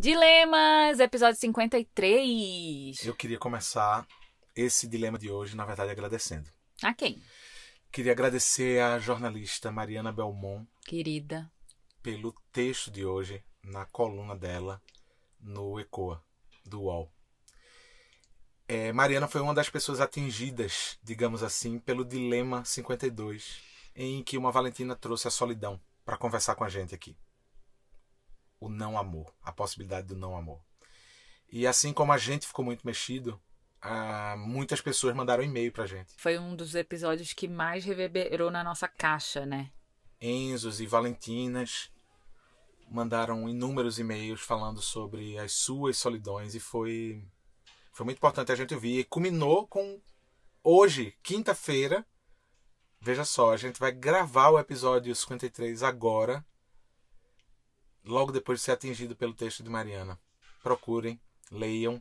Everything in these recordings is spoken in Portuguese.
Dilemas, episódio 53. Eu queria começar esse dilema de hoje, na verdade, agradecendo. A quem? Queria agradecer à jornalista Mariana Belmont. Querida. Pelo texto de hoje, na coluna dela, no ECOA, do UOL. Mariana foi uma das pessoas atingidas, digamos assim, pelo Dilema 52, em que uma Valentina trouxe a solidão para conversar com a gente aqui. O não amor, a possibilidade do não amor. E assim como a gente ficou muito mexido, muitas pessoas mandaram e-mail pra gente. Foi um dos episódios que mais reverberou na nossa caixa, né? Enzos e Valentinas mandaram inúmeros e-mails falando sobre as suas solidões e foi muito importante a gente ouvir. E culminou com hoje, quinta-feira. Veja só, a gente vai gravar o episódio 53 agora, logo depois de ser atingido pelo texto de Mariana. Procurem, leiam.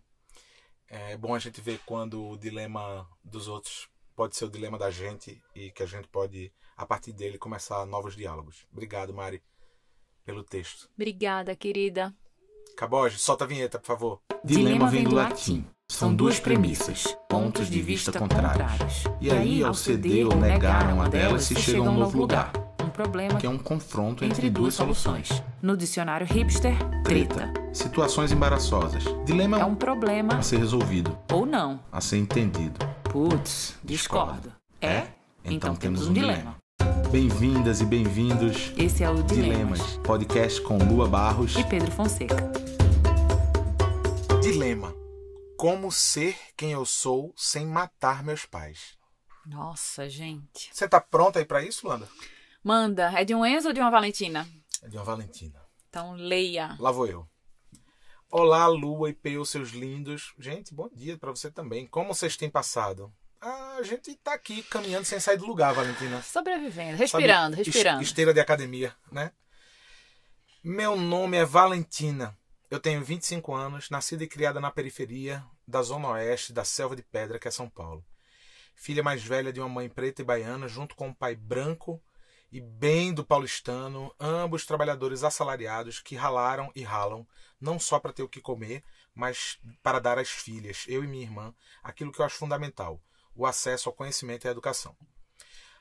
É bom a gente ver quando o dilema dos outros pode ser o dilema da gente e que a gente pode, a partir dele, começar novos diálogos. Obrigado, Mari, pelo texto. Obrigada, querida. Caboge, solta a vinheta, por favor. Dilema vem do latim. São duas premissas, pontos de vista contrários. E aí, ao ceder ou negar uma delas, se chega a um novo lugar. Um problema Que é um confronto entre duas soluções. No dicionário hipster, treta. Situações embaraçosas. Dilema É um problema a ser resolvido, ou não. a ser entendido. Putz, discordo. Então temos um dilema. Bem-vindas e bem-vindos. Esse é o Dilemas, podcast com Lua Barros. E Pedro Fonseca. Dilema. Como ser quem eu sou sem matar meus pais? Nossa, gente. Você tá pronta aí pra isso, Landa? Manda, é de um Enzo ou de uma Valentina? É de uma Valentina. Então leia. Lá vou eu. Olá, Lua e Peu, seus lindos. Gente, bom dia pra você também. Como vocês têm passado? A gente tá aqui caminhando sem sair do lugar, Valentina. Sobrevivendo, respirando, respirando. Esteira de academia, né? Meu nome é Valentina. Eu tenho 25 anos, nascida e criada na periferia da Zona Oeste da Selva de Pedra, que é São Paulo. Filha mais velha de uma mãe preta e baiana, junto com um pai branco e bem do paulistano, ambos trabalhadores assalariados que ralaram e ralam, não só para ter o que comer, mas para dar às filhas, eu e minha irmã, aquilo que eu acho fundamental, o acesso ao conhecimento e à educação.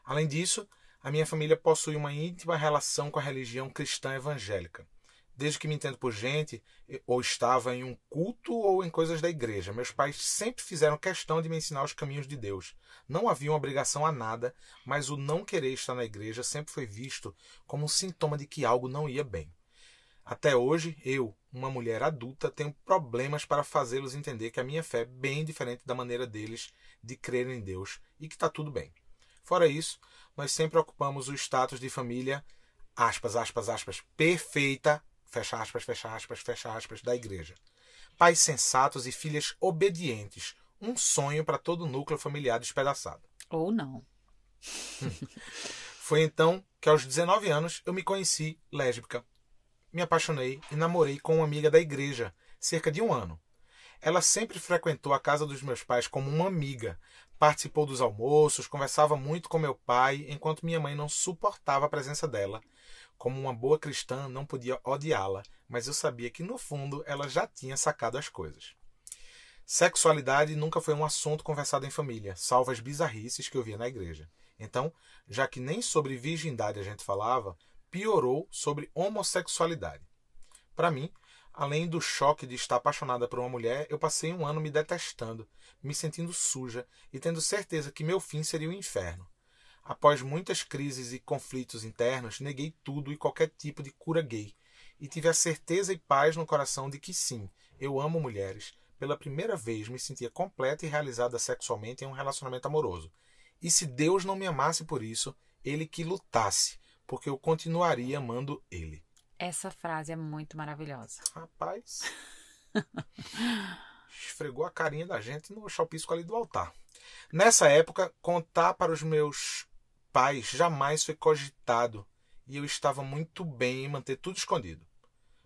Além disso, a minha família possui uma íntima relação com a religião cristã evangélica. Desde que me entendo por gente, ou estava em um culto ou em coisas da igreja. Meus pais sempre fizeram questão de me ensinar os caminhos de Deus. Não havia uma obrigação a nada, mas o não querer estar na igreja sempre foi visto como um sintoma de que algo não ia bem. Até hoje, eu, uma mulher adulta, tenho problemas para fazê-los entender que a minha fé é bem diferente da maneira deles de crer em Deus e que está tudo bem. Fora isso, nós sempre ocupamos o status de família, aspas, perfeita, fecha aspas, da igreja. Pais sensatos e filhas obedientes. Um sonho para todo núcleo familiar despedaçado. Ou não. Foi então que aos 19 anos eu me conheci lésbica. Me apaixonei e namorei com uma amiga da igreja, cerca de um ano. Ela sempre frequentou a casa dos meus pais como uma amiga, participou dos almoços, conversava muito com meu pai, enquanto minha mãe não suportava a presença dela. Como uma boa cristã, não podia odiá-la, mas eu sabia que, no fundo, ela já tinha sacado as coisas. Sexualidade nunca foi um assunto conversado em família, salvo as bizarrices que eu via na igreja. Então, já que nem sobre virgindade a gente falava, piorou sobre homossexualidade. Para mim, além do choque de estar apaixonada por uma mulher, eu passei um ano me detestando, me sentindo suja e tendo certeza que meu fim seria o inferno. Após muitas crises e conflitos internos, neguei tudo e qualquer tipo de cura gay. E tive a certeza e paz no coração de que sim, eu amo mulheres. Pela primeira vez me sentia completa e realizada sexualmente em um relacionamento amoroso. E se Deus não me amasse por isso, Ele que lutasse, porque eu continuaria amando Ele. Essa frase é muito maravilhosa. Rapaz, esfregou a carinha da gente no chapisco ali do altar. Nessa época, contar para os meus pais jamais foi cogitado e eu estava muito bem em manter tudo escondido.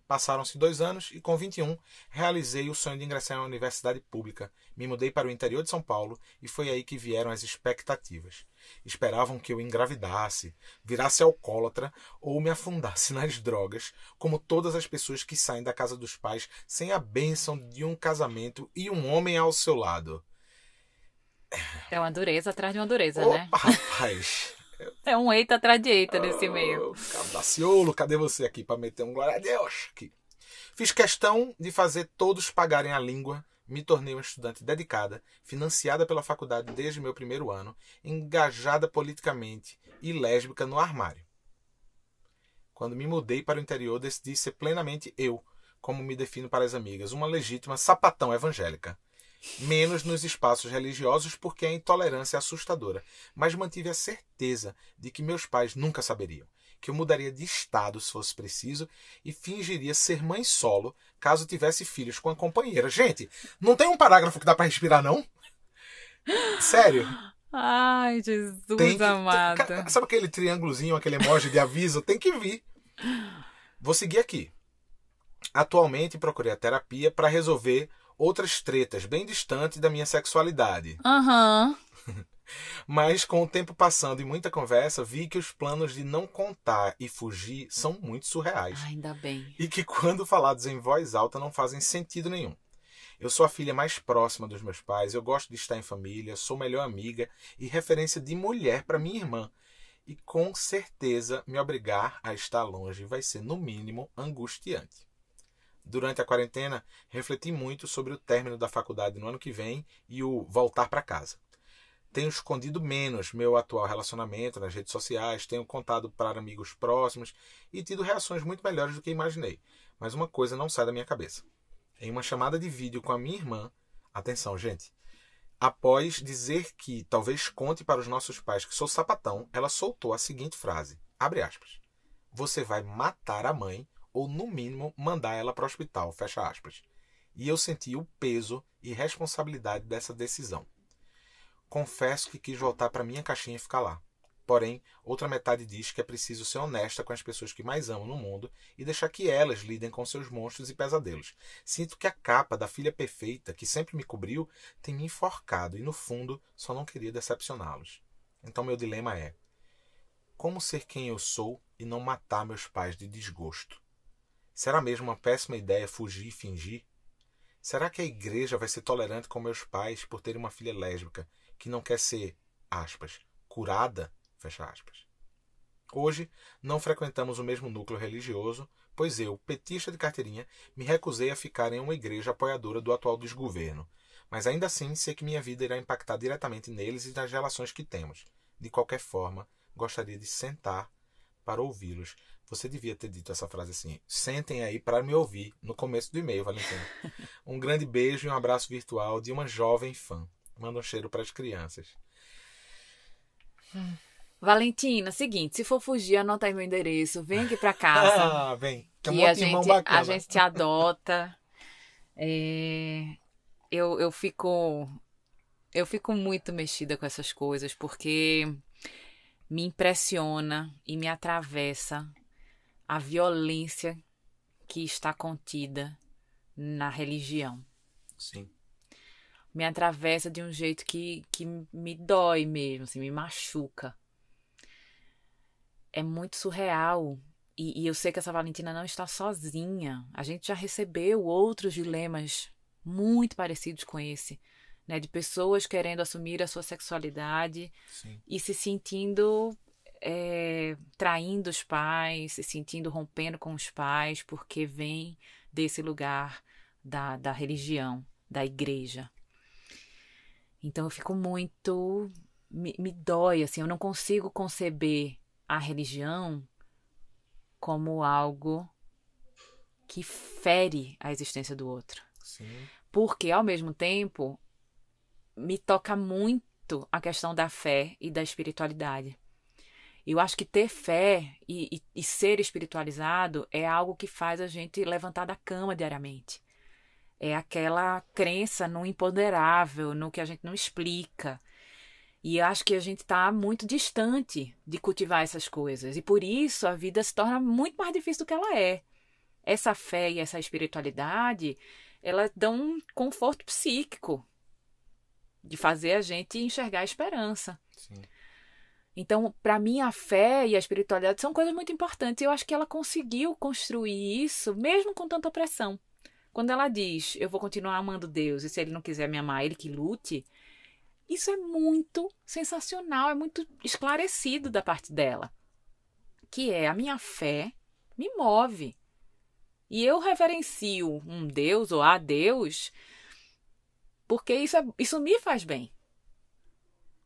Passaram-se 2 anos e, com 21, realizei o sonho de ingressar em uma universidade pública. Me mudei para o interior de São Paulo e foi aí que vieram as expectativas. Esperavam que eu engravidasse, virasse alcoólatra ou me afundasse nas drogas, como todas as pessoas que saem da casa dos pais sem a bênção de um casamento e um homem ao seu lado. É uma dureza atrás de uma dureza, Opa, né? rapaz! É um eita atrás de eita nesse meio. Daciolo, cadê você aqui para meter um glória a Deus? Aqui. Fiz questão de fazer todos pagarem a língua. Me tornei uma estudante dedicada, financiada pela faculdade desde meu primeiro ano, engajada politicamente e lésbica no armário. Quando me mudei para o interior, decidi ser plenamente eu, como me defino para as amigas, uma legítima sapatão evangélica. Menos nos espaços religiosos porque a intolerância é assustadora, mas mantive a certeza de que meus pais nunca saberiam, que eu mudaria de estado se fosse preciso e fingiria ser mãe solo caso tivesse filhos com a companheira. Gente, não tem um parágrafo que dá para respirar, não? Sério? Ai, Jesus amado. Sabe aquele triângulozinho, aquele emoji de aviso? Tem que vir. Vou seguir aqui. Atualmente procurei a terapia para resolver outras tretas bem distantes da minha sexualidade. Mas com o tempo passando e muita conversa, vi que os planos de não contar e fugir são muito surreais. Ainda bem. E que quando falados em voz alta não fazem sentido nenhum. Eu sou a filha mais próxima dos meus pais, eu gosto de estar em família, sou melhor amiga e referência de mulher para minha irmã. E com certeza me obrigar a estar longe vai ser, no mínimo, angustiante. Durante a quarentena, refleti muito sobre o término da faculdade no ano que vem e o voltar para casa. Tenho escondido menos meu atual relacionamento nas redes sociais, tenho contado para amigos próximos e tido reações muito melhores do que imaginei. Mas uma coisa não sai da minha cabeça. Em uma chamada de vídeo com a minha irmã, atenção, gente, após dizer que talvez conte para os nossos pais que sou sapatão, ela soltou a seguinte frase, abre aspas, você vai matar a mãe ou, no mínimo, mandar ela para o hospital, fecha aspas. E eu senti o peso e responsabilidade dessa decisão. Confesso que quis voltar para minha caixinha e ficar lá. Porém, outra metade diz que é preciso ser honesta com as pessoas que mais amo no mundo e deixar que elas lidem com seus monstros e pesadelos. Sinto que a capa da filha perfeita, que sempre me cobriu, tem me enforcado e, no fundo, só não queria decepcioná-los. Então meu dilema é: como ser quem eu sou e não matar meus pais de desgosto? Será mesmo uma péssima ideia fugir e fingir? Será que a igreja vai ser tolerante com meus pais por ter uma filha lésbica que não quer ser, aspas, curada, fecha aspas? Hoje, não frequentamos o mesmo núcleo religioso, pois eu, petista de carteirinha, me recusei a ficar em uma igreja apoiadora do atual desgoverno. Mas ainda assim, sei que minha vida irá impactar diretamente neles e nas relações que temos. De qualquer forma, gostaria de sentar para ouvi-los. Você devia ter dito essa frase assim: sentem aí para me ouvir, no começo do e-mail, Valentina. Um grande beijo e um abraço virtual de uma jovem fã. Manda um cheiro para as crianças. Valentina, seguinte, se for fugir, anota aí meu endereço, vem aqui pra casa. Vem. Que a gente te adota. Eu fico muito mexida com essas coisas, porque me impressiona e me atravessa a violência que está contida na religião. Sim. Me atravessa de um jeito que me dói mesmo, assim, me machuca. É muito surreal. E eu sei que essa Valentina não está sozinha. A gente já recebeu outros dilemas muito parecidos com esse, né? De pessoas querendo assumir a sua sexualidade. Sim. E se sentindo traindo os pais, se sentindo rompendo com os pais, porque vem desse lugar da religião, da igreja. Então eu fico muito... Me dói, assim, eu não consigo conceber a religião como algo que fere a existência do outro. Sim. Porque, ao mesmo tempo, me toca muito a questão da fé e da espiritualidade. Eu acho que ter fé e ser espiritualizado é algo que faz a gente levantar da cama diariamente. É aquela crença no imponderável, no que a gente não explica. E acho que a gente está muito distante de cultivar essas coisas. E por isso a vida se torna muito mais difícil do que ela é. essa fé e essa espiritualidade, elas dão um conforto psíquico de fazer a gente enxergar a esperança. Sim. Então, para mim, a fé e a espiritualidade são coisas muito importantes. Eu acho que ela conseguiu construir isso, mesmo com tanta opressão. Quando ela diz, eu vou continuar amando Deus, e se ele não quiser me amar, ele que lute, isso é muito sensacional, é muito esclarecido da parte dela. Que é, a minha fé me move. E eu reverencio um Deus ou a Deus porque isso me faz bem.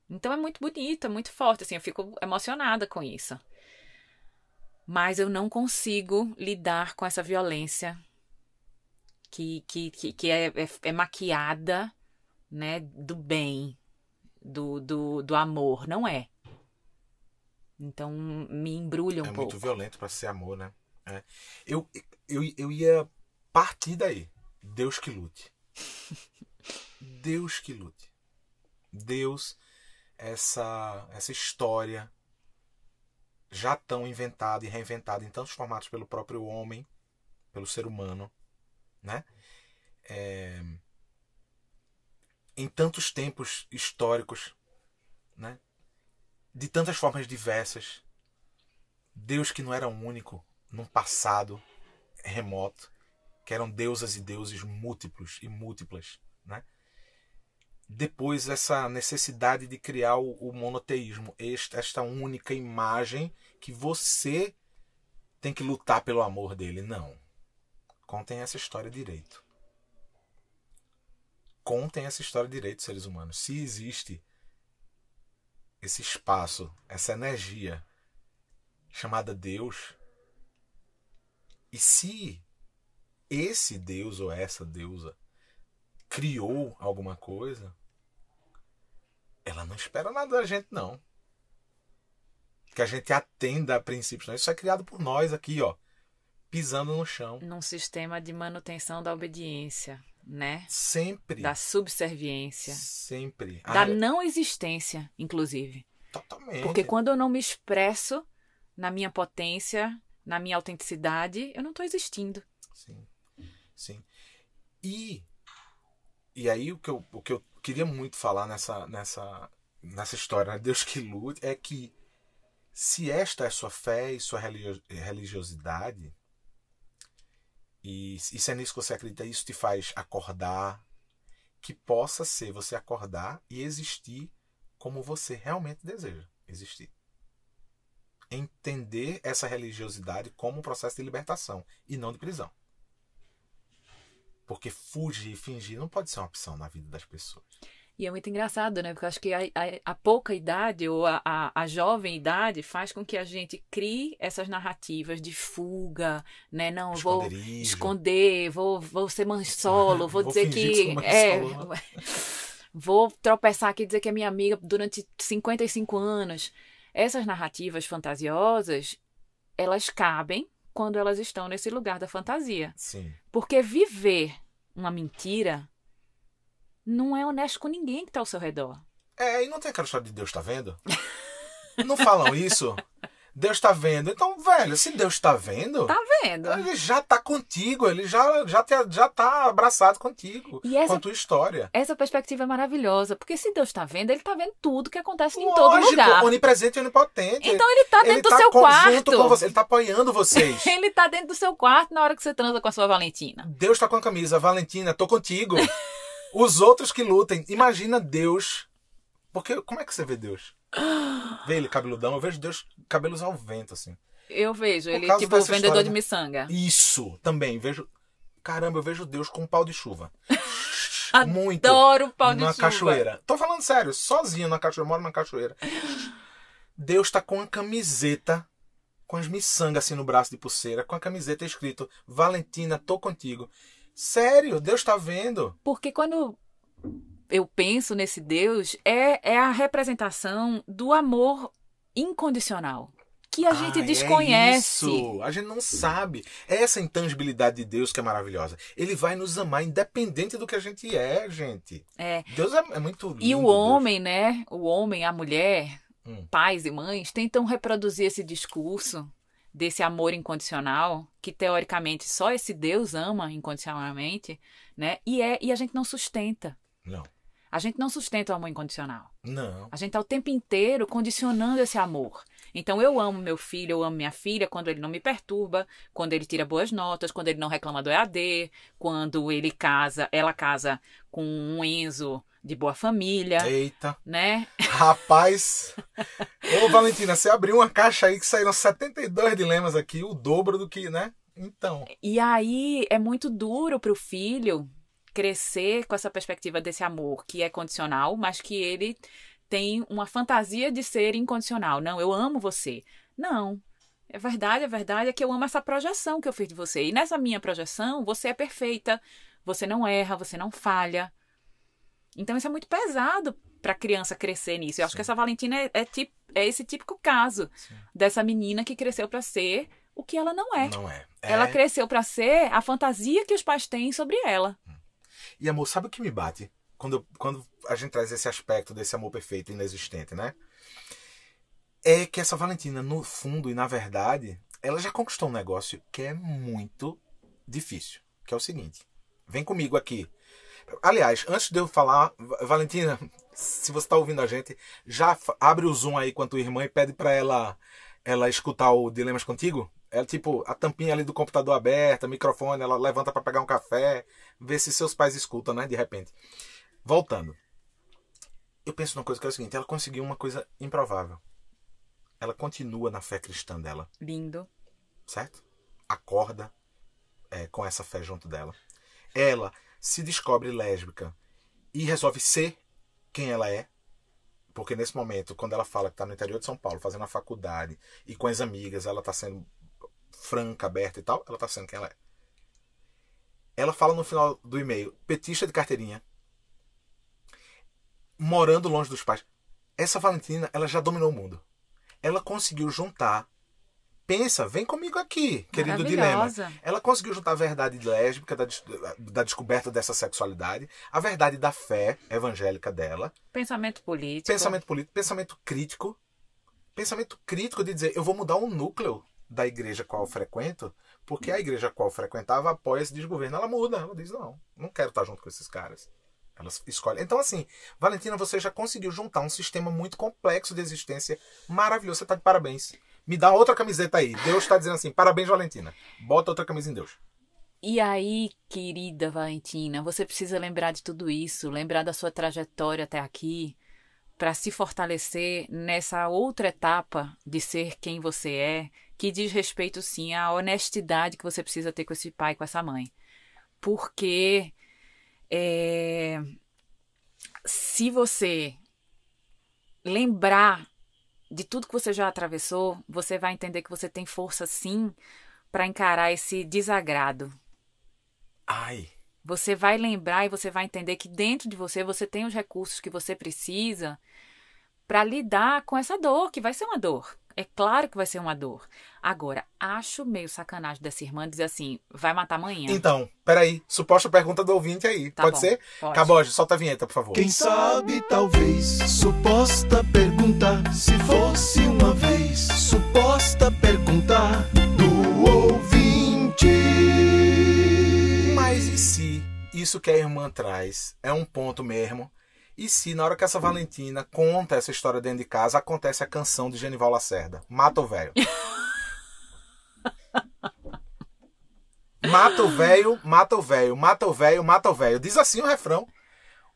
Então é muito bonito, é muito forte, assim, eu fico emocionada com isso. Mas eu não consigo lidar com essa violência que é maquiada, né, do bem, do amor. Não é. Então me embrulha um pouco. É muito violento para ser amor, né? É. Eu ia partir daí. Deus que lute. Deus que lute. Deus, essa história já tão inventada e reinventada em tantos formatos pelo próprio homem, pelo ser humano, né? Em tantos tempos históricos, né? De tantas formas diversas. Deus que não era único num passado remoto, que eram deusas e deuses múltiplos e múltiplas, né? Depois essa necessidade de criar o monoteísmo, esta única imagem que você tem que lutar pelo amor dele. Não. Contem essa história direito. Contem essa história direito, seres humanos. Se existe esse espaço, essa energia chamada Deus, e se esse Deus ou essa deusa criou alguma coisa, ela não espera nada da gente, não. Que a gente atenda a princípios. Não. Isso é criado por nós aqui, ó, pisando no chão. Num sistema de manutenção da obediência, né? Sempre. Da subserviência. Sempre. Da não existência, inclusive. Totalmente. Porque quando eu não me expresso na minha potência, na minha autenticidade, eu não estou existindo. Sim. Sim. E aí o que eu queria muito falar nessa história, né? Deus que lute, é que se esta é sua fé e sua religiosidade, e se é nisso que você acredita, isso te faz acordar, que possa ser você acordar e existir como você realmente deseja existir. Entender essa religiosidade como um processo de libertação e não de prisão. Porque fugir e fingir não pode ser uma opção na vida das pessoas. E é muito engraçado, né? Porque eu acho que a pouca idade ou a jovem idade faz com que a gente crie essas narrativas de fuga, né? Não, vou esconder, vou ser mãe solo, vou dizer que... vou tropeçar aqui e dizer que é minha amiga durante 55 anos. Essas narrativas fantasiosas, elas cabem quando elas estão nesse lugar da fantasia. Sim. Porque viver uma mentira não é honesto com ninguém que está ao seu redor. E não tem aquela história de Deus tá vendo? Não falam isso? Deus tá vendo. Então, velho, se Deus tá vendo... Tá vendo. Ele já tá contigo, ele já tá abraçado contigo, com a tua história. Essa perspectiva é maravilhosa, porque se Deus tá vendo, ele tá vendo tudo que acontece em todo lugar. Onipresente e onipotente. Então ele tá dentro do seu quarto. Junto com você, ele tá apoiando vocês. Ele tá dentro do seu quarto na hora que você transa com a sua Valentina. Deus tá com a camisa, Valentina, tô contigo. Os outros que lutem. Imagina Deus. Porque como é que você vê Deus? Vê ele cabeludão, eu vejo Deus cabelos ao vento, assim. Eu vejo, ele tipo o vendedor história, de miçanga. Isso, também, vejo. Caramba, eu vejo Deus com um pau de chuva. Muito. Adoro pau de chuva. Na cachoeira. Tô falando sério, sozinho na cachoeira, moro na cachoeira. Deus tá com uma camiseta, com as miçangas assim no braço de pulseira, com a camiseta escrito, Valentina, tô contigo. Sério, Deus tá vendo. Porque quando eu penso nesse Deus, é a representação do amor incondicional, que a gente desconhece. É isso. A gente não sabe. É essa intangibilidade de Deus que é maravilhosa. Ele vai nos amar independente do que a gente é, gente. Deus é muito lindo. E o homem, né? O homem, a mulher, pais e mães, tentam reproduzir esse discurso desse amor incondicional, que teoricamente só esse Deus ama incondicionalmente, né? E a gente não sustenta. Não. A gente não sustenta o amor incondicional. Não. A gente está o tempo inteiro condicionando esse amor. Então eu amo meu filho, eu amo minha filha quando ele não me perturba, quando ele tira boas notas, quando ele não reclama do EAD, quando ela casa com um Enzo de boa família. Eita. Né? Rapaz. Ô, Valentina, você abriu uma caixa aí que saíram 72 dilemas aqui, o dobro do que, né? Então. E aí é muito duro pro filho crescer com essa perspectiva desse amor que é condicional, mas que ele tem uma fantasia de ser incondicional. Não, eu amo você. Não. A verdade é que eu amo essa projeção que eu fiz de você. E nessa minha projeção, você é perfeita, você não erra, você não falha. Então isso é muito pesado para a criança crescer nisso. Eu acho que essa Valentina é esse típico caso dessa menina que cresceu para ser o que ela não é. Não é. Ela cresceu para ser a fantasia que os pais têm sobre ela. E amor, sabe o que me bate? Quando a gente traz esse aspecto desse amor perfeito e inexistente, né? É que essa Valentina, no fundo e na verdade, ela já conquistou um negócio que é muito difícil. Que é o seguinte. Vem comigo aqui. Aliás, antes de eu falar, Valentina, se você está ouvindo a gente, já abre o Zoom aí com a tua irmã e pede para ela escutar o Dilemas Contigo. Ela, tipo, a tampinha ali do computador aberta, microfone, ela levanta para pegar um café, vê se seus pais escutam, né, de repente. Voltando. Eu penso numa coisa que é o seguinte, ela conseguiu uma coisa improvável. Ela continua na fé cristã dela. Lindo. Certo? Acorda com essa fé junto dela. Ela se descobre lésbica e resolve ser quem ela é. Porque nesse momento, quando ela fala que está no interior de São Paulo, fazendo a faculdade, e com as amigas, ela está sendo franca, aberta e tal, ela está sendo quem ela é. Ela fala no final do e-mail, petista de carteirinha, morando longe dos pais. Essa Valentina, ela já dominou o mundo. Ela conseguiu juntar, pensa, vem comigo aqui, querido dilema. Ela conseguiu juntar a verdade lésbica, da descoberta dessa sexualidade, a verdade da fé evangélica dela. Pensamento político, pensamento crítico. Pensamento crítico de dizer, eu vou mudar o núcleo da igreja qual eu frequento, porque a igreja qual eu frequentava apoia esse desgoverno. Ela muda, ela diz, não quero estar junto com esses caras. Ela escolhe. Então, assim, Valentina, você já conseguiu juntar um sistema muito complexo de existência maravilhoso. Você está de parabéns. Me dá outra camiseta aí. Deus está dizendo assim, parabéns, Valentina. Bota outra camisa em Deus. E aí, querida Valentina, você precisa lembrar de tudo isso, lembrar da sua trajetória até aqui, para se fortalecer nessa outra etapa de ser quem você é, que diz respeito, sim, à honestidade que você precisa ter com esse pai, com essa mãe. Porque se você lembrar de tudo que você já atravessou, você vai entender que você tem força, sim, para encarar esse desagrado. Ai. Você vai lembrar e você vai entender que dentro de você tem os recursos que você precisa para lidar com essa dor, que vai ser uma dor. É claro que vai ser uma dor. Agora, acho meio sacanagem dessa irmã dizer assim, vai matar amanhã. Então, peraí, suposta pergunta do ouvinte aí. Tá pode bom, ser? pode. Caboge, solta a vinheta, por favor. Quem sabe, talvez, suposta pergunta, se fosse uma vez, suposta pergunta do ouvinte. Mas e se isso que a irmã traz é um ponto mesmo? E se na hora que essa Valentina conta essa história dentro de casa, acontece a canção de Genival Lacerda, Mata o Véio. Mata o véio, mata o véio, mata o véio, mata o véio. Diz assim o refrão.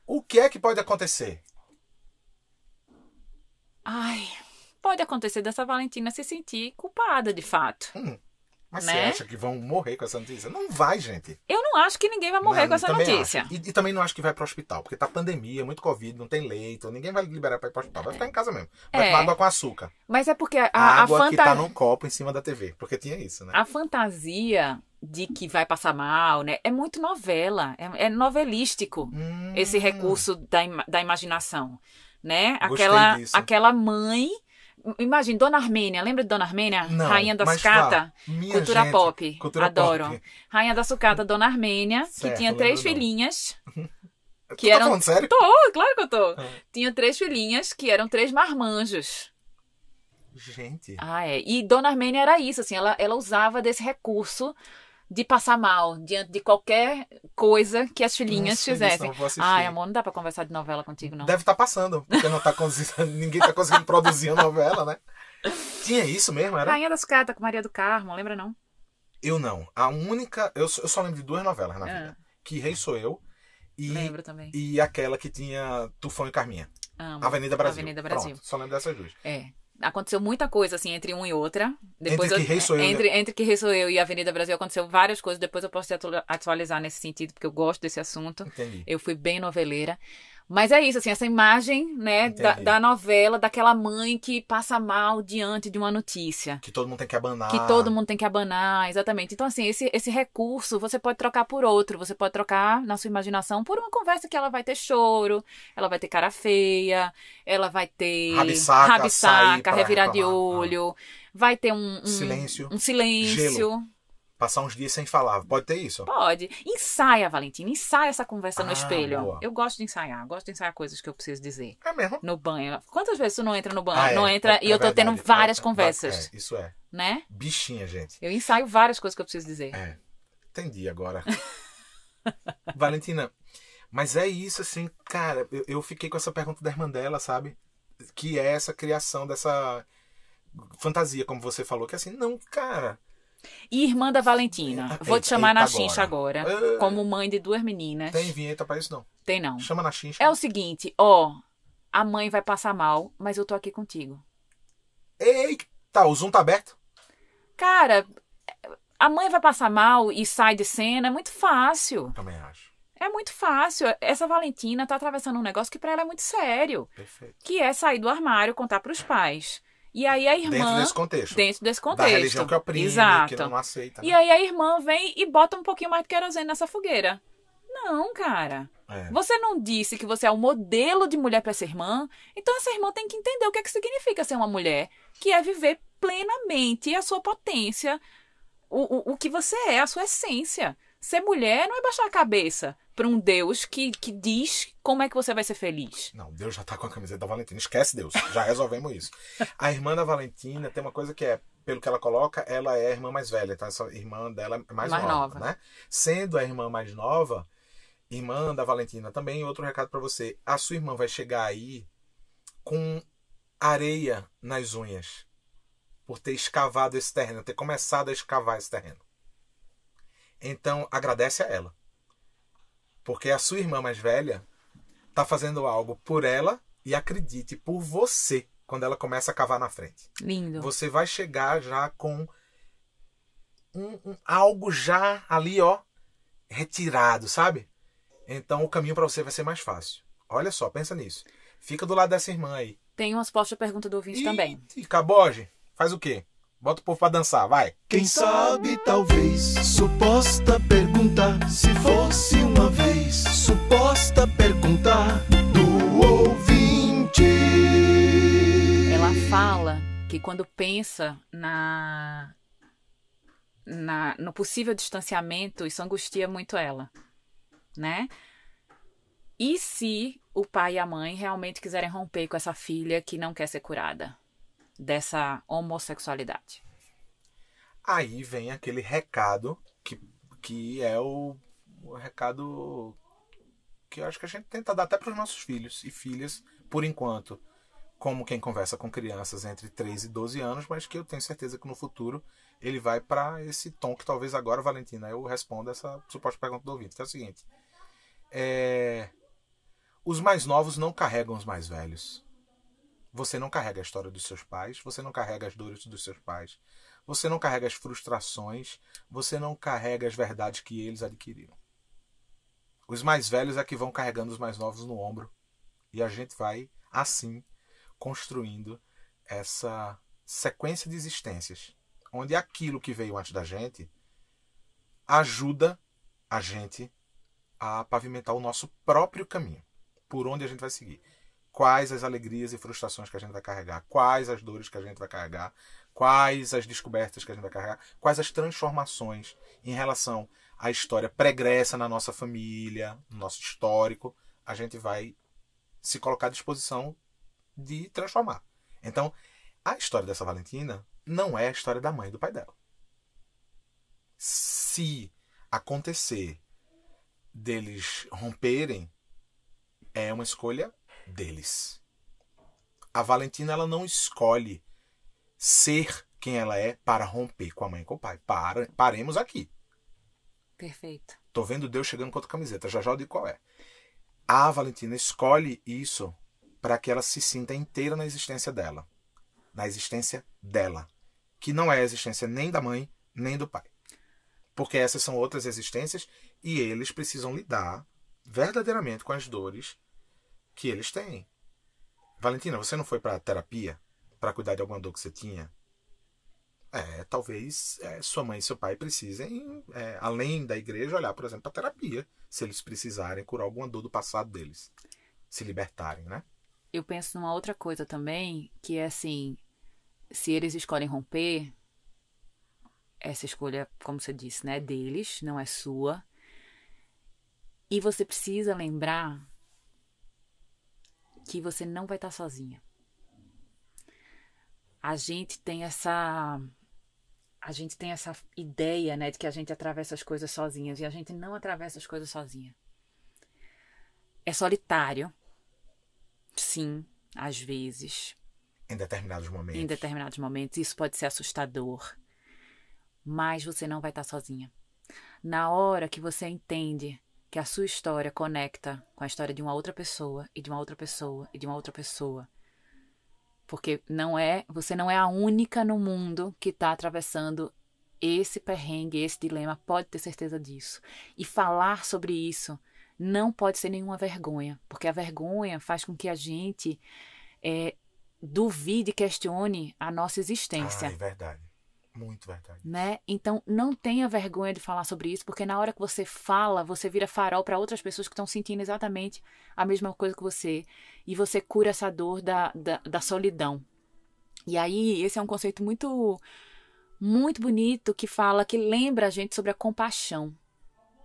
O que é que pode acontecer? Ai, pode acontecer dessa Valentina se sentir culpada, de fato. Mas né? você acha que vão morrer com essa notícia? Não vai, gente. Eu não acho que ninguém vai morrer Não, com essa também notícia. acho. E também não acho que vai pro hospital, porque tá pandemia, muito Covid, não tem leito, ninguém vai liberar pra ir pro hospital. Vai ficar em casa mesmo. Vai tomar água com açúcar. Mas é porque A água que tá num copo em cima da TV, porque tinha isso, né? A fantasia de que vai passar mal, né? É muito novela, é novelístico esse recurso da imaginação, né? Gostei disso. Aquela mãe... Imagina, Dona Armênia, lembra de Dona Armênia? Não, Rainha da mas Sucata? minha Cultura gente, pop. cultura Adoro. pop. Rainha da Sucata, Dona Armênia, Certo, que tinha lembro 3 não. filhinhas. Tu tá falando sério? Tô, claro que eu tô. Tinha 3 filhinhas que eram 3 marmanjos. Gente. Ah, é. E Dona Armênia era isso, assim, ela usava desse recurso de passar mal diante de qualquer coisa que as filhinhas fizessem. Ai, amor, não dá pra conversar de novela contigo, não. Deve estar passando, porque não tá ninguém tá conseguindo produzir a novela, né? Tinha isso mesmo, era? Rainha das Cartas com Maria do Carmo, lembra não? Eu não. A única... Eu só lembro de 2 novelas na vida. Que Rei Sou Eu e... Lembro também. E aquela que tinha Tufão e Carminha. Amo. Avenida Brasil. Avenida Brasil. Pronto, só lembro dessas 2. Aconteceu muita coisa, assim, entre uma e outra. Depois entre Que Rei Sou Eu... Entre Que Rei Sou Eu e Avenida Brasil aconteceu várias coisas. Depois eu posso te atualizar nesse sentido, porque eu gosto desse assunto. Entendi. Eu fui bem noveleira. Mas é isso, assim, essa imagem, né, da novela, daquela mãe que passa mal diante de uma notícia. Que todo mundo tem que abanar. Que todo mundo tem que abanar, exatamente. Então, assim, esse recurso você pode trocar por outro. Você pode trocar na sua imaginação por uma conversa que ela vai ter choro, ela vai ter cara feia, ela vai ter rabisaca, revirar de olho, vai ter um silêncio. Gelo. Passar uns dias sem falar. Pode ter isso? Pode. Ensaia, Valentina. Ensaia essa conversa no espelho. Boa. Eu gosto de ensaiar. Gosto de ensaiar coisas que eu preciso dizer. É mesmo? No banho. Quantas vezes tu não entra no banho? Não entra e eu tô tendo várias conversas. Isso é. Né? Bichinha, gente. Eu ensaio várias coisas que eu preciso dizer. Entendi agora. Valentina, mas é isso, assim, cara. Eu fiquei com essa pergunta da irmã dela, sabe? Que é essa criação dessa fantasia, como você falou. Que assim, não, cara... E irmã da Valentina. Vou te chamar na Chincha agora. Como mãe de 2 meninas. Tem vinheta pra isso, não? Tem não. Chama na Chincha. É o seguinte, a mãe vai passar mal, mas eu tô aqui contigo. Eita, o Zoom tá aberto? Cara, a mãe vai passar mal e sai de cena, é muito fácil. Também acho. É muito fácil. Essa Valentina tá atravessando um negócio que pra ela é muito sério. Perfeito. Que é sair do armário, contar pros pais. E aí a irmã... Dentro desse contexto. Da religião que oprime, exato. que não aceita. Né? E aí a irmã vem e bota um pouquinho mais de querosene nessa fogueira. Não, cara. Você não disse que você é o modelo de mulher para essa irmã? Então essa irmã tem que entender o que é que significa ser uma mulher, que é viver plenamente a sua potência, o que você é, a sua essência. Ser mulher não é baixar a cabeça para um Deus que diz como é que você vai ser feliz. Não, Deus já tá com a camiseta da Valentina. Esquece Deus. Já resolvemos isso. A irmã da Valentina tem uma coisa que é, pelo que ela coloca, ela é a irmã mais velha. Então essa irmã dela é mais nova. Né? Sendo a irmã mais nova, irmã da Valentina também, outro recado para você. A sua irmã vai chegar aí com areia nas unhas. Por ter escavado esse terreno, ter começado a escavar esse terreno. Então, agradece a ela. Porque a sua irmã mais velha está fazendo algo por ela e, acredite, por você, quando ela começa a cavar na frente. Lindo. Você vai chegar já com algo já ali, retirado, sabe? Então, o caminho para você vai ser mais fácil. Olha só, pensa nisso. Fica do lado dessa irmã aí. Tem uma resposta à pergunta do ouvinte também. E Caboge, faz o quê? Bota o povo pra dançar, vai. Quem sabe, talvez, suposta pergunta, se fosse uma vez, suposta pergunta do ouvinte. Ela fala que quando pensa no possível distanciamento, isso angustia muito ela, né? E se o pai e a mãe realmente quiserem romper com essa filha que não quer ser curada dessa homossexualidade? Aí vem aquele recado que é o recado que eu acho que a gente tenta dar até para os nossos filhos e filhas, por enquanto, como quem conversa com crianças entre 3 e 12 anos, mas que eu tenho certeza que no futuro ele vai para esse tom que talvez agora, Valentina, eu responda essa suposta pergunta do ouvinte, que é o seguinte. Os mais novos não carregam os mais velhos. Você não carrega a história dos seus pais, você não carrega as dores dos seus pais, você não carrega as frustrações, você não carrega as verdades que eles adquiriram. Os mais velhos é que vão carregando os mais novos no ombro. E a gente vai, assim, construindo essa sequência de existências, onde aquilo que veio antes da gente ajuda a gente a pavimentar o nosso próprio caminho, por onde a gente vai seguir. Quais as alegrias e frustrações que a gente vai carregar, quais as dores que a gente vai carregar, quais as descobertas que a gente vai carregar, quais as transformações em relação à história pregressa na nossa família, no nosso histórico, a gente vai se colocar à disposição de transformar. Então, A história dessa Valentina não é a história da mãe e do pai dela. Se acontecer deles romperem, é uma escolha deles. A Valentina, ela não escolhe ser quem ela é para romper com a mãe e com o pai. Paremos aqui. Perfeito. Tô vendo Deus chegando com outra camiseta. Já eu digo qual é. A Valentina escolhe isso para que ela se sinta inteira na existência dela. Na existência dela. Que não é a existência nem da mãe, nem do pai. Porque essas são outras existências e eles precisam lidar verdadeiramente com as dores que eles têm. Valentina, você não foi para terapia para cuidar de alguma dor que você tinha? Talvez sua mãe e seu pai precisem, além da igreja, olhar, por exemplo, para terapia, se eles precisarem curar alguma dor do passado deles, se libertarem, né? Eu penso numa outra coisa também, que é assim, se eles escolhem romper, essa escolha, como você disse, né, é deles, não é sua. E você precisa lembrar que você não vai estar sozinha. A gente tem essa ideia, né, de que a gente atravessa as coisas sozinhas, e a gente não atravessa as coisas sozinha. É solitário, sim, às vezes. Em determinados momentos. Em determinados momentos. Isso pode ser assustador. Mas você não vai estar sozinha. Na hora que você entende que a sua história conecta com a história de uma outra pessoa, e de uma outra pessoa, e de uma outra pessoa. Porque você não é a única no mundo que está atravessando esse perrengue, esse dilema, pode ter certeza disso. E falar sobre isso não pode ser nenhuma vergonha, porque a vergonha faz com que a gente duvide e questione a nossa existência. É verdade. Muito verdade. Né? Então, não tenha vergonha de falar sobre isso, porque na hora que você fala, você vira farol para outras pessoas que estão sentindo exatamente a mesma coisa que você. E você cura essa dor da solidão. E aí, esse é um conceito muito, muito bonito que lembra a gente sobre a compaixão.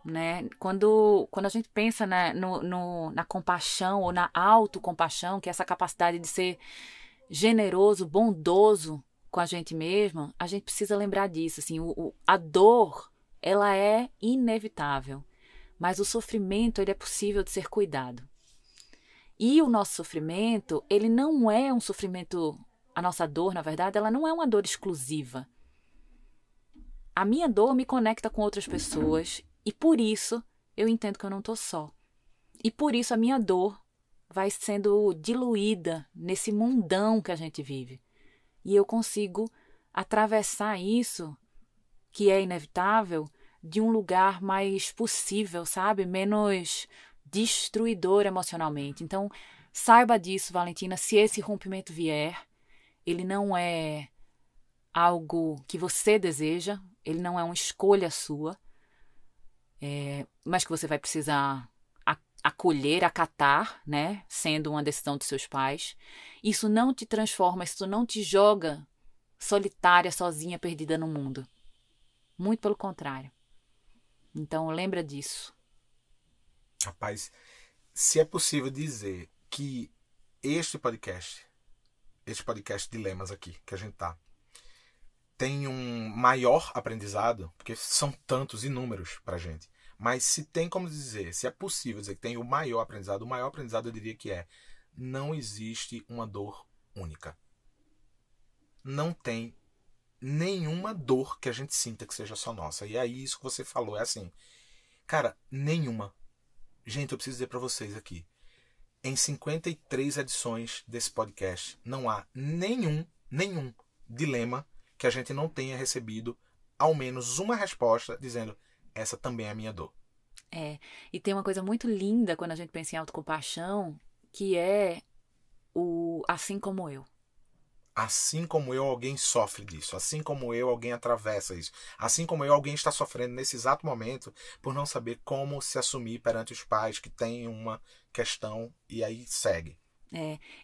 Né? Quando a gente pensa na compaixão ou na autocompaixão, que é essa capacidade de ser generoso, bondoso com a gente mesmo, a gente precisa lembrar disso. Assim, a dor, ela é inevitável, mas o sofrimento, ele é possível de ser cuidado. E o nosso sofrimento, ele não é um sofrimento, a nossa dor, na verdade, ela não é uma dor exclusiva. A minha dor me conecta com outras pessoas e por isso eu entendo que eu não estou só. E por isso a minha dor vai sendo diluída nesse mundão que a gente vive. E eu consigo atravessar isso, que é inevitável, de um lugar mais possível, sabe? Menos destruidor emocionalmente. Então, saiba disso, Valentina, se esse rompimento vier, ele não é algo que você deseja, ele não é uma escolha sua, mas que você vai precisar acolher, acatar, né? Sendo uma decisão dos seus pais. Isso não te transforma, isso não te joga solitária, sozinha, perdida no mundo. Muito pelo contrário. Então, lembra disso. Rapaz, se é possível dizer que este podcast Dilemas aqui, que a gente tá, tem um maior aprendizado, porque são tantos inúmeros pra gente, mas se tem como dizer, se é possível dizer que tem o maior aprendizado eu diria que não existe uma dor única. Não tem nenhuma dor que a gente sinta que seja só nossa. E aí isso que você falou é assim, cara, nenhuma. Gente, eu preciso dizer pra vocês aqui, em 53 edições desse podcast, não há nenhum dilema que a gente não tenha recebido ao menos uma resposta dizendo, essa também é a minha dor. E tem uma coisa muito linda quando a gente pensa em autocompaixão, que é o assim como eu. Assim como eu, alguém sofre disso. Assim como eu, alguém atravessa isso. Assim como eu, alguém está sofrendo nesse exato momento por não saber como se assumir perante os pais que têm uma questão e aí segue.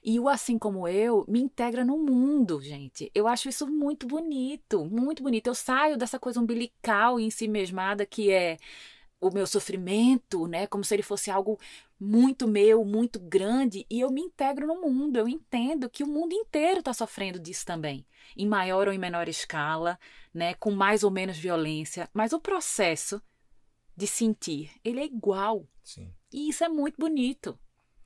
E o assim como eu me integra no mundo, gente. Eu acho isso muito bonito, muito bonito. Eu saio dessa coisa umbilical e ensimesmada que é o meu sofrimento, né? Como se ele fosse algo muito meu, muito grande, e eu me integro no mundo. Eu entendo que o mundo inteiro está sofrendo disso também, em maior ou em menor escala, né? Com mais ou menos violência, mas o processo de sentir, ele é igual. Sim. E isso é muito bonito.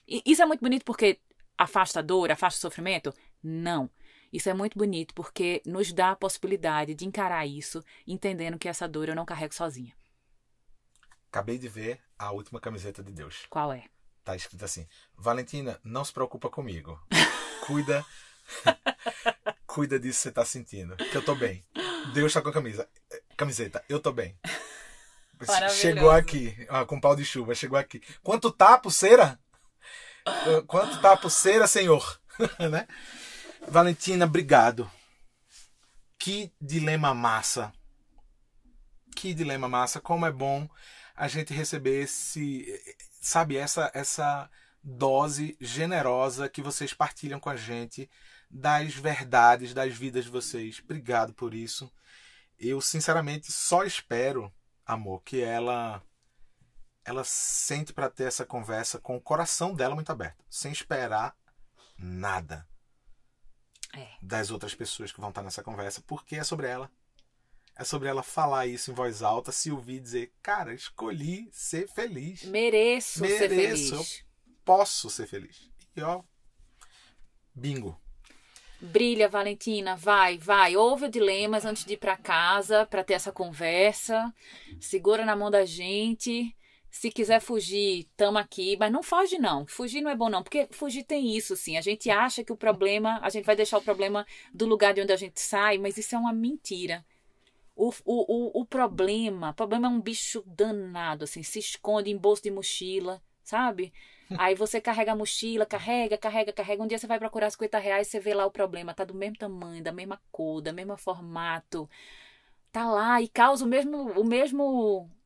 E isso é muito bonito porque afasta a dor, afasta o sofrimento? Não. Isso é muito bonito porque nos dá a possibilidade de encarar isso, entendendo que essa dor eu não carrego sozinha. Acabei de ver a última camiseta de Deus. Qual é? Tá escrito assim: Valentina, não se preocupa comigo. Cuida. Cuida disso que você tá sentindo. Que eu tô bem. Deus tá com a camiseta. Eu tô bem. Chegou aqui. Com pau de chuva. Chegou aqui. Quanto tá a pulseira? Quanto tá a pulseira, Senhor? Né? Valentina, obrigado. Que dilema massa. Que dilema massa. Como é bom a gente receber essa dose generosa que vocês partilham com a gente das verdades, das vidas de vocês. Obrigado por isso. Eu, sinceramente, só espero, amor, que ela sente para ter essa conversa com o coração dela muito aberto, sem esperar nada das outras pessoas que vão estar nessa conversa, porque é sobre ela. É sobre ela falar isso em voz alta, se ouvir dizer, cara, escolhi ser feliz. Mereço ser feliz. Eu posso ser feliz. E ó, bingo. Brilha, Valentina, vai. Ouve o dilemas antes de ir para casa, para ter essa conversa. Segura na mão da gente. Se quiser fugir, tamo aqui. Mas não foge, não. Fugir não é bom, não. Porque fugir tem isso, sim. A gente acha que o problema... A gente vai deixar o problema do lugar de onde a gente sai, mas isso é uma mentira. O problema é um bicho danado, assim. Se esconde em bolso de mochila, sabe? Aí você carrega a mochila, carrega. Um dia você vai procurar R$50, você vê lá o problema. Tá do mesmo tamanho, da mesma cor, do mesmo formato. Tá lá e causa o mesmo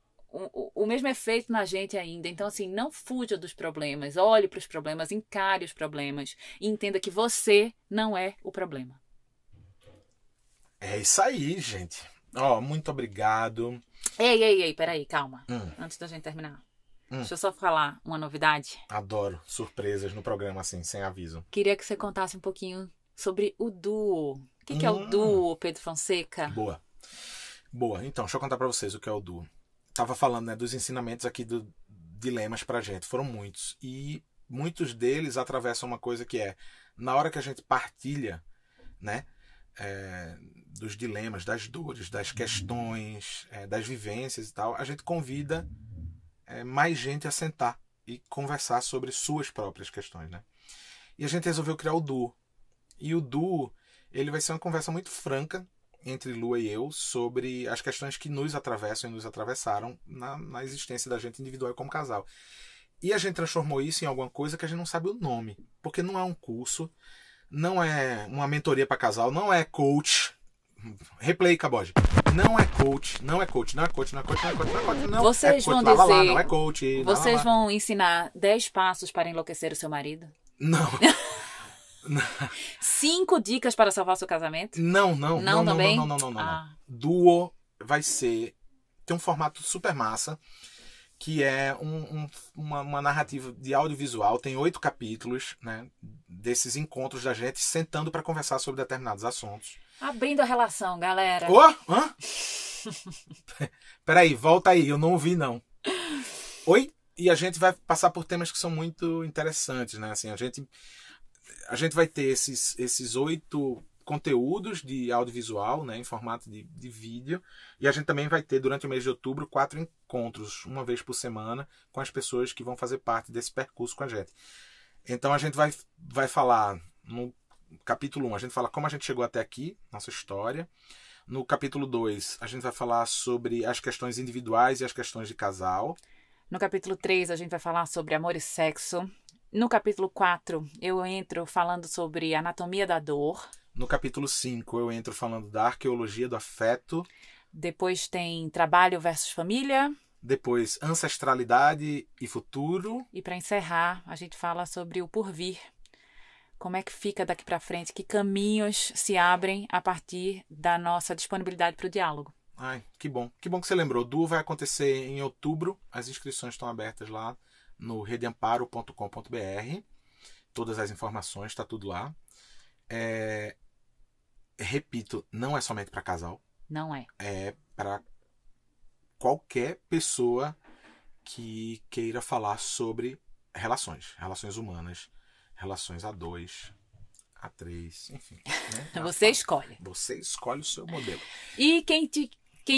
efeito na gente ainda. Então, assim, não fuja dos problemas. Olhe para os problemas, encare os problemas. E entenda que você não é o problema. É isso aí, gente. Ó, muito obrigado. Ei, peraí, calma. Antes da gente terminar. Deixa eu só falar uma novidade. Adoro surpresas no programa, assim, sem aviso. Queria que você contasse um pouquinho sobre o duo. O que é o duo, Pedro Fonseca? Boa. Então, deixa eu contar pra vocês o que é o duo. Tava falando, né, dos ensinamentos aqui do dilemas pra gente. Foram muitos. E muitos deles atravessam uma coisa que é, na hora que a gente partilha, né, dos dilemas, das dores, das questões, das vivências e tal, a gente convida mais gente a sentar e conversar sobre suas próprias questões, né? E a gente resolveu criar o duo. E o duo, ele vai ser uma conversa muito franca entre Lua e eu sobre as questões que nos atravessam e nos atravessaram na existência da gente individual e como casal. E a gente transformou isso em alguma coisa que a gente não sabe o nome, porque não é um curso, não é uma mentoria para casal, não é coach. Replay, Cabode. Não é coach. Vocês vão dizer, dizer, não é coach. Vocês vão ensinar 10 passos para enlouquecer o seu marido? Não. 5 dicas para salvar o seu casamento? Não. Duo vai tem um formato super massa, que é uma narrativa de audiovisual. Tem 8 capítulos, né, desses encontros da gente sentando para conversar sobre determinados assuntos. Abrindo a relação, galera. Hã? Peraí, volta aí, eu não ouvi, não. Oi? E a gente vai passar por temas que são muito interessantes, né? Assim, a gente vai ter esses 8 conteúdos de audiovisual, né, em formato de vídeo. E a gente também vai ter, durante o mês de outubro, 4 encontros, uma vez por semana, com as pessoas que vão fazer parte desse percurso com a gente. Então a gente vai falar no capítulo 1, a gente fala como a gente chegou até aqui, nossa história. No capítulo 2, a gente vai falar sobre as questões individuais e as questões de casal. No capítulo 3, a gente vai falar sobre amor e sexo. No capítulo 4, eu entro falando sobre anatomia da dor. No capítulo 5, eu entro falando da arqueologia do afeto. Depois tem trabalho versus família. Depois, ancestralidade e futuro. E para encerrar, a gente fala sobre o porvir. Como é que fica daqui para frente? Que caminhos se abrem a partir da nossa disponibilidade para o diálogo? Ai, que bom. Que bom que você lembrou. O Duo vai acontecer em outubro. As inscrições estão abertas lá no redeamparo.com.br. Todas as informações, está tudo lá. Repito, não é somente para casal. Não é. É para qualquer pessoa que queira falar sobre relações humanas, relações a 2, a 3, enfim. Né? Você escolhe. Você escolhe o seu modelo. E quem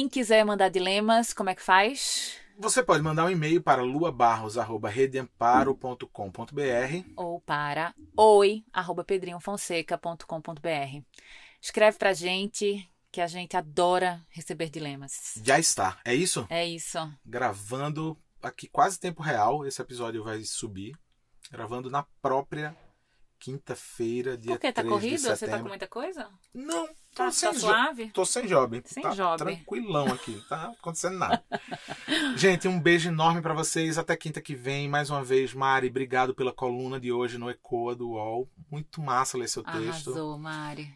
quiser mandar dilemas, como é que faz? Você pode mandar um e-mail para luabarros@redeamparo.com.br Ou para oi@pedrinhofonseca.com.br. Escreve pra gente, que a gente adora receber dilemas. Já está. É isso? É isso. Gravando aqui quase tempo real. Esse episódio vai subir. Gravando na própria quinta-feira, dia 3 de setembro. Por que? Tá corrido? Você tá com muita coisa? Não. Tá suave? Tô sem job. Sem tá job. Tranquilão aqui. Não tá acontecendo nada. Gente, um beijo enorme pra vocês. Até quinta que vem. Mais uma vez, Mari, obrigado pela coluna de hoje no Ecoa do UOL. Muito massa ler seu texto. Arrasou, Mari.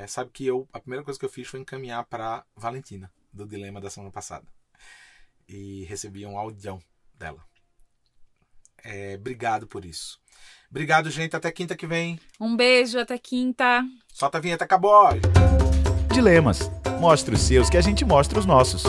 Sabe que a primeira coisa que eu fiz foi encaminhar pra Valentina, do Dilema da semana passada. E recebi um audião dela. Obrigado por isso. Obrigado, gente. Até quinta que vem. Um beijo, até quinta. Solta a vinheta, acabou. Dilemas. Mostre os seus que a gente mostra os nossos.